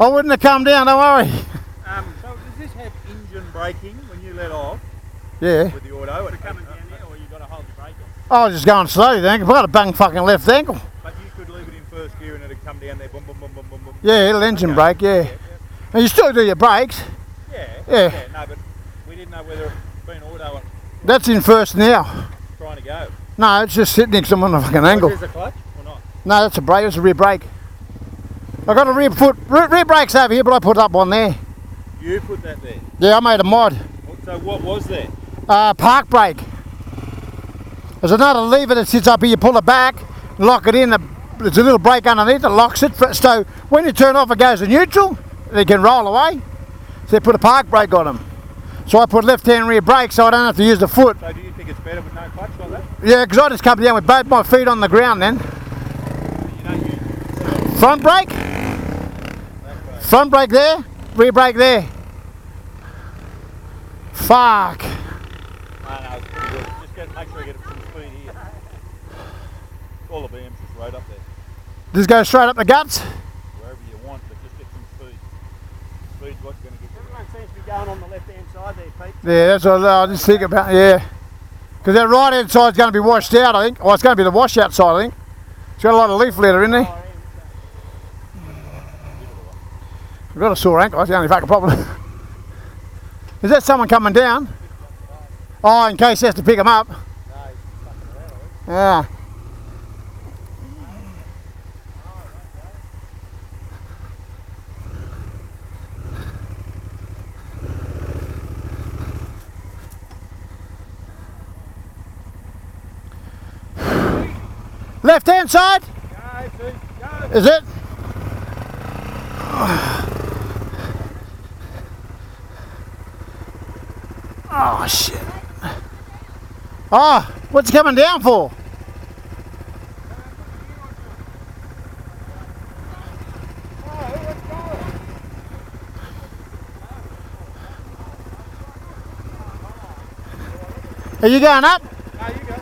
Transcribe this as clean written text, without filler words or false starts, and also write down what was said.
I wouldn't have come down, don't worry. So does this have engine braking when you let off? Yeah. With the auto? Coming down there, or you got to hold your brake on? I was just going slowly then. I've got a bung fucking left ankle. But you could leave it in first gear and it'd come down there, boom, boom, boom, boom, boom, boom. Yeah, it'll engine brake, yeah. And you still do your brakes. Yeah. No, but we didn't know whether it's been auto and That's in first now. trying to go. No, it's just sitting next to him on a fucking angle. Is this a clutch or not? No, that's a brake. It's a rear brake. I got a rear brakes over here, but I put up one there. You put that there? Yeah, I made a mod. So what was there? Park brake. There's another lever that sits up here. You pull it back, lock it in. There's a little brake underneath that locks it. So when you turn off, it goes to neutral. They can roll away. So they put a park brake on them. So I put left-hand rear brake so I don't have to use the foot. So do you think it's better with no clutch like that? Yeah, because I just come down with both my feet on the ground then. You don't use Front brake. Front brake there. Rear brake there. Fuck. No, it's pretty good. Just make sure you get some speed here. All the BMs just right up there. Just go straight up the guts. Wherever you want, but just get some speed. Speed's what's going to get you. Everyone seems to be going on the left-hand side there, Pete. Yeah, that's what I just think about, yeah. Because that right hand side's going to be washed out, I think. Oh, it's going to be the washout side, I think. It's got a lot of leaf litter in there. I've got a sore ankle, that's the only fucking problem. Is that someone coming down? Oh, in case he has to pick him up. Yeah. Left hand side? Go. Is it? Oh shit. Oh, what's he coming down for? Are you going up? No, you go.